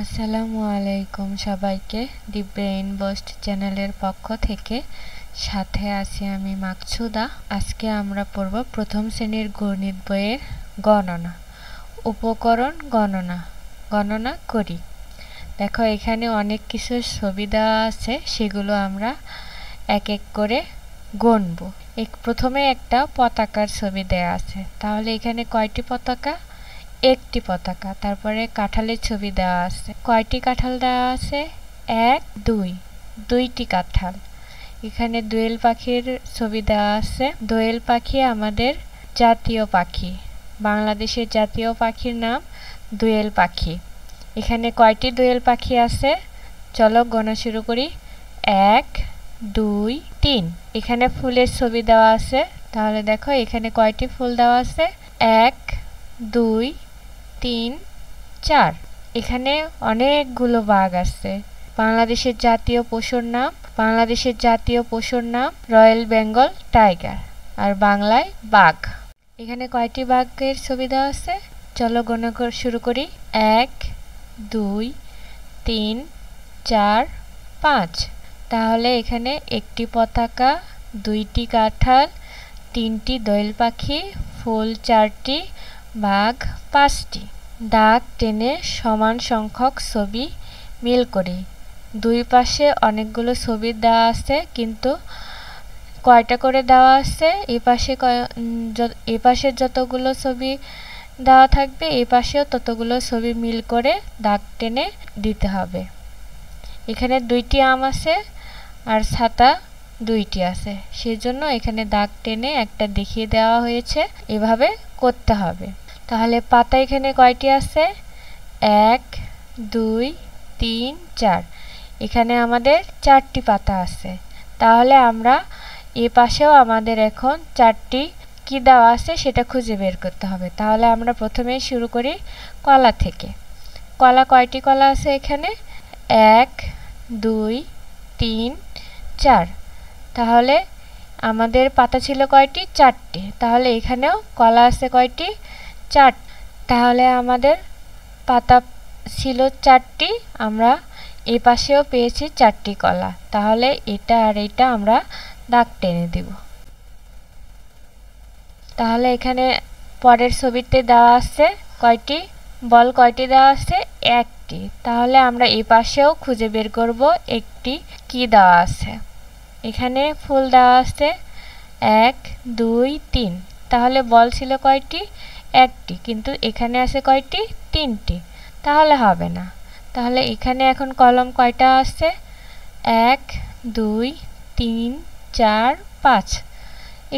আসসালামু আলাইকুম সবাইকে দি ব্রেইন বাস্ট চ্যানেলের পক্ষ থেকে সাথে আছি আমি মাকসুদা। আজকে আমরা পড়ব প্রথম শ্রেণীর গণিত বইয়ের গণনা উপকরণ গণনা করি। দেখো এখানে অনেক কিছু ছবি দেওয়া আছে, সেগুলো আমরা এক এক করে গণব। প্রথমে একটা পতাকার ছবি দেওয়া আছে, তাহলে এখানে কয়টি পতাকা? একটি পতাকা। তারপরে কাঁঠালের ছবি দেওয়া আছে, কয়টি কাঁঠাল দেওয়া আছে? এক, দুই, দুইটি কাঁঠাল। এখানে দোয়েল পাখির ছবি দেওয়া আছে, দোয়েল পাখি আমাদের জাতীয় পাখি, বাংলাদেশের জাতীয় পাখির নাম দোয়েল পাখি। এখানে কয়টি দোয়েল পাখি আছে? চলো গোনা শুরু করি। এক, দুই, তিন। এখানে ফুলের ছবি দেওয়া আছে, তাহলে দেখো এখানে কয়টি ফুল দেওয়া আছে? এক, দুই, তিন, চার। এখানে অনেকগুলো বাঘ আছে। বাংলাদেশের জাতীয় পশুর নাম রয়্যাল বেঙ্গল টাইগার, আর বাংলায় বাঘ। এখানে কয়টি বাঘের ছবি দেওয়া আছে? চলো গণনা শুরু করি। এক, দুই, তিন, চার, পাঁচ। তাহলে এখানে একটি পতাকা, দুইটি কাঁঠাল, তিনটি দোয়েল পাখি, ফুল চারটি, বাঘ পাঁচটি। দাগ টেনে সমান সংখ্যক ছবি মিল করি। দুই পাশে অনেকগুলো ছবি দেওয়া আছে, কিন্তু কয়টা করে দেওয়া আছে? এ পাশে যতগুলো ছবি দেওয়া থাকবে এ পাশেও ততগুলো ছবি মিল করে দাগ টেনে দিতে হবে। এখানে দুইটি আম আছে আর ছাতা দুইটি আছে, সেজন্য এখানে দাগ টেনে একটা দেখিয়ে দেওয়া হয়েছে, এভাবে করতে হবে। তাহলে পাতা এখানে কয়টি আছে? এক, দুই, তিন, চার। এখানে আমাদের চারটি পাতা আছে। তাহলে আমরা এ পাশেও আমাদের এখন চারটি কি দেওয়া আছে সেটা খুঁজে বের করতে হবে। তাহলে আমরা প্রথমেই শুরু করি কলা থেকে। কলা কয়টি কলা আছে এখানে? এক, দুই, তিন, চার। তাহলে আমাদের পাতা ছিল কয়টি? চারটি। তাহলে এখানেও কলা আছে কয়টি? চার। তাহলে আমাদের পাতা ছিল চারটি, আমরা এই পাশেও পেয়েছি চারটি কলা। তাহলে এটা আর এটা আমরা দাগ টেনে দিব। তাহলে এখানে পরের ছবিতে দেওয়া আছে কয়টি বল, কয়টি দেওয়া আছে? একটি। তাহলে আমরা এই পাশেও খুঁজে বের করব একটি কি দেওয়া আছে। এখানে ফুল দেওয়া আছে এক, দুই, তিন। তাহলে বল ছিল কয়টি? একটি, কিন্তু এখানে আছে কয়টি? তিনটি। তাহলে হবে না। তাহলে এখানে এখন কলম কয়টা আছে? এক, দুই, তিন, চার, পাঁচ।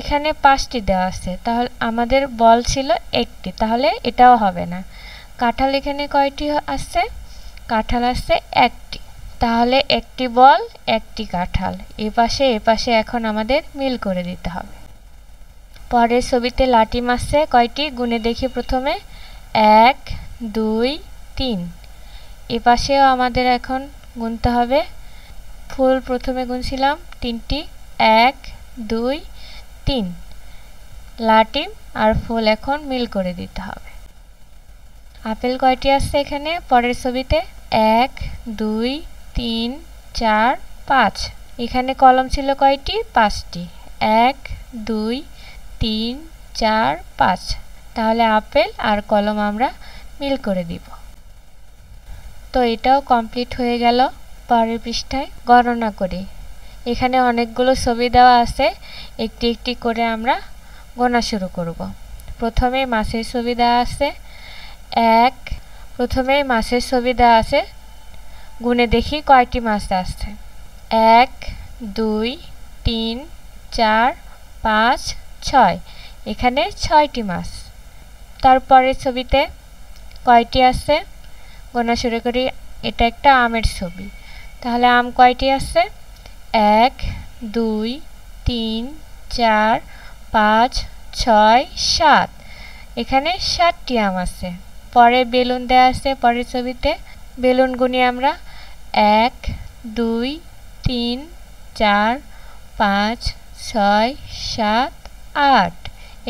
এখানে পাঁচটি দেওয়া আছে, তাহলে আমাদের বল ছিল একটি, তাহলে এটাও হবে না। কাঁঠাল এখানে কয়টি আছে? কাঁঠাল আছে একটি, তাহলে একটি বল একটি কাঁঠাল। এ পাশে এখন আমাদের মিল করে দিতে হবে। পরের ছবিতে লাটিম আছে কয়টি? গুনে দেখি প্রথমে। এক, দুই, তিন। এ পাশেও আমাদের এখন গুনতে হবে। ফুল প্রথমে গুনছিলাম তিনটি, এক, দুই, তিন। লাটিম আর ফুল এখন মিল করে দিতে হবে। আপেল কয়টি আছে এখানে পরের ছবিতে? এক, দুই, তিন, চার, পাঁচ। এখানে কলম ছিল কয়টি? পাঁচটি। এক, দুই, তিন, চার, পাঁচ। তাহলে আপেল আর কলম আমরা মিল করে দিব। তো এটাও কমপ্লিট হয়ে গেল। পরের পৃষ্ঠায় গণনা করি। এখানে অনেকগুলো ছবি দেওয়া আছে, একটি একটি করে আমরা গোনা শুরু করব। প্রথমে মাছের ছবি দেওয়া আছে মাছের ছবি দেওয়া আছে। গুনে দেখি কয়টি মাছ আছে। এক, দুই, তিন, চার, পাঁচ, ছয়। এখানে ছয়টি মাছ। তারপরের ছবিতে কয়টি আছে? গোনা শুরু করি। এটা একটা আমের ছবি, তাহলে আম কয়টি আছে? এক, দুই, তিন, চার, পাঁচ, ছয়, সাত। এখানে 7টি আম আছে। পরে বেলুন দেওয়া আছে পরের ছবিতে, বেলুন গুনি আমরা। এক, দুই, তিন, চার, পাঁচ, ছয়, সাত, আট।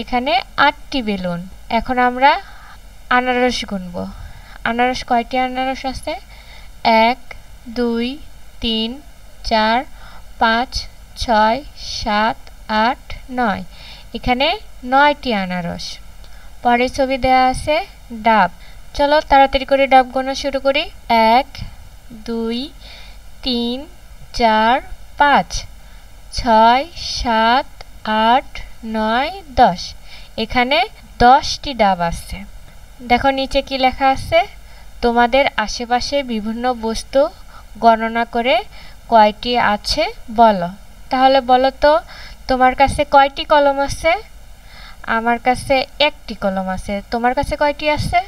এখানে 8টি বেলুন। এখন আমরা আনারস গুনব। আনারস কয়টি আনারস আছে? 1 2 3 4 5 6 7 8 9 এখানে 9টি আনারস। পরের ছবি দেয়া আছে ডাব। চলো তাড়াতাড়ি করে ডাব গোনা শুরু করি। 1 2 3 4 5 6 7 8 9 10 এখানে 10টি ডাব আছে। দেখো নিচে কি লেখা আছে, তোমাদের আশেপাশে বিভিন্ন বস্তু গণনা করে কয়টি আছে বলো। তাহলে বলো তো তোমার কাছে কয়টি কলম আছে? আমার কাছে একটি কলম আছে। তোমার কাছে কয়টি আছে?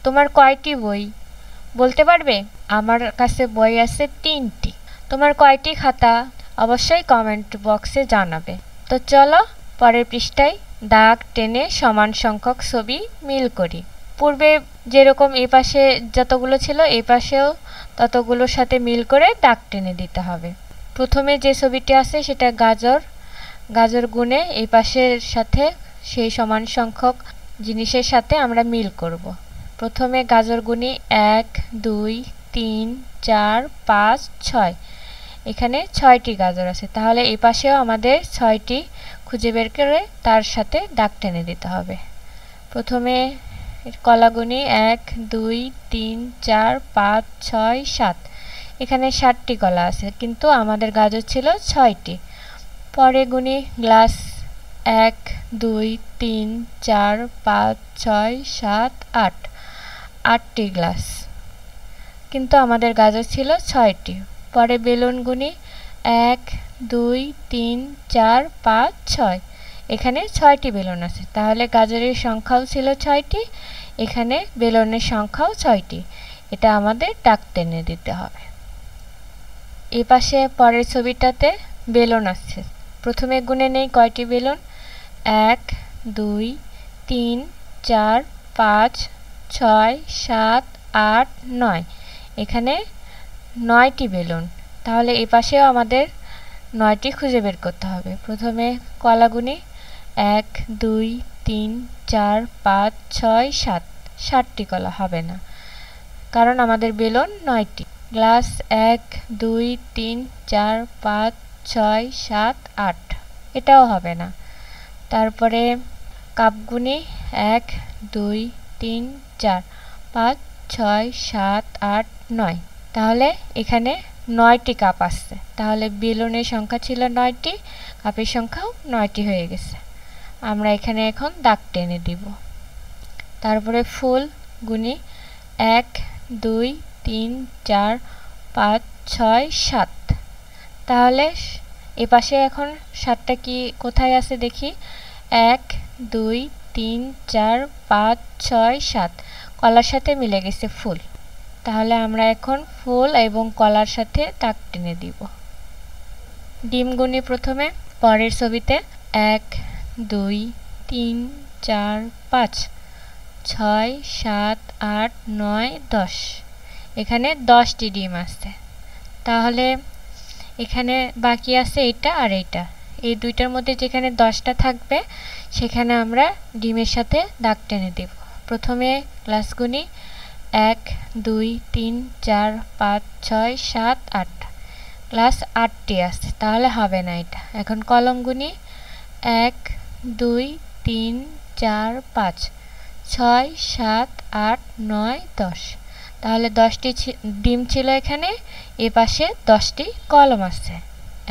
তোমার কয়টি বই বলতে পারবে? আমার কাছে বই আছে 3টি। তোমার কয়টি খাতা? অবশ্যই কমেন্ট বক্সে জানাবে। তো চলো পরের পৃষ্ঠায় দাগ টেনে সমান সংখ্যক ছবি মিল করি। পূর্বে যেরকম এই পাশে যতগুলো ছিল এই পাশেও ততগুলোর সাথে মিল করে দাগ টেনে দিতে হবে। প্রথমে যে ছবিটি আছে সেটা গাজর। গাজর গুনে এই পাশের সাথে সেই সমান সংখ্যক জিনিসের সাথে আমরা মিল করব। প্রথমে গাজর গুনি 1 2 3 4 5 6 এখানে 6টি গাজর আছে। তাহলে এই পাশেও আমাদের 6টি খুঁজে বের করে তার সাথে দাগ টেনে দিতে হবে। প্রথমে কলা গুনি 1 2 3 4 5 6 7 এখানে 7টি কলা আছে, কিন্তু আমাদের গাজর ছিল 6টি। পরে গুনি গ্লাস 1 2 3 4 5 6 7 8 8টি গ্লাস, কিন্তু আমাদের গাজর ছিল 6টি। পরে বেলুন গুনি 1 2 3 4 5 6 এখানে 6টি বেলুন আছে। তাহলে গাজরের সংখ্যাও ছিল 6টি, এখানে বেলুনের সংখ্যাও 6টি। এটা আমাদের দাগ টেনে দিতে হবে। এই পাশে পরের ছবিটাতে বেলুন আছে। প্রথমে গুনে নেই কয়টি বেলুন। 1 2 3 4 5 6 7 8 9 এখানে 9টি বেলুন। তাহলে এই পাশেও আমাদের 9টি খুঁজে বের করতে হবে। প্রথমে কলা গুনি 1 2 3 4 5 6 7 7টি কলা হবে না, কারণ আমাদের বেলুন 9টি। গ্লাস 1 2 3 4 5 6 7 8 এটাও হবে না। তারপরে কাপ গুনি 1 2 3 4 5 6 7 8 9 তাহলে এখানে 9টি কাপ আসছে। তাহলে বেলুনের সংখ্যা ছিল 9টি, কাপের সংখ্যাও 9টি হয়ে গেছে। আমরা এখানে এখন দাগ টেনে দিব। তারপরে ফুল গুনি 1 2 3 4 5 6 7 তাহলে এপাশে এখন 7টা কি কোথায় আছে দেখি। 1 2 3 4 5 6 7 কলার সাথে মিলে গেছে ফুল। তাহলে আমরা এখন ফুল এবং কলার সাথে দাগ টেনে দিব। ডিম গুনি প্রথমে পরের ছবিতে 1 2 3 4 5 6 7 8 9 10 এখানে 10টি ডিম আছে। তাহলে এখানে বাকি আছে এটা আর এটা, এই দুইটার মধ্যে যেখানে 10টা থাকবে সেখানে আমরা ডিমের সাথে দাগ টেনে দেব। প্রথমে গ্লাস গুনি 1 2 3 4 5 6 7 8 গ্লাস 8টি আছে, তাহলে হবে না এটা। এখন কলম গুনি 1 2 3 4 5 6 7 8 9 10 তাহলে 10টি ডিম ছিল এখানে, এ পাশে 10টি কলম আছে।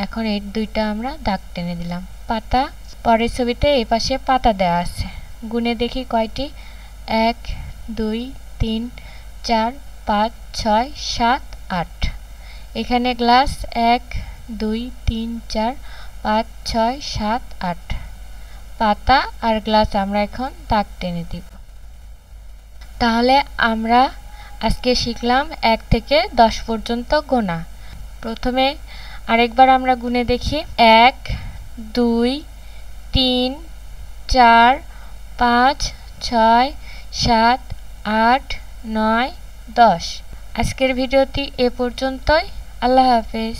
এখন এই দুইটা আমরা দাগ টেনে দিলাম। পাতা পরের ছবিতে এই পাশে পাতা দেওয়া আছে, গুনে দেখি কয়টি। 1 2 3 4 5 6 7 8 এখানে গ্লাস 1 2 3 4 5 6 7 8 পাতা আর গ্লাস আমরা এখন দাগ টেনে দিব। তাহলে আমরা আজকে শিখলাম 1 থেকে 10 পর্যন্ত গোনা। প্রথমে আরেকবার আমরা গুনে দেখি। 1 2 3 4 5 6 7 8 9 10। আজকের ভিডিওটি এ পর্যন্তই। আল্লাহ হাফেজ।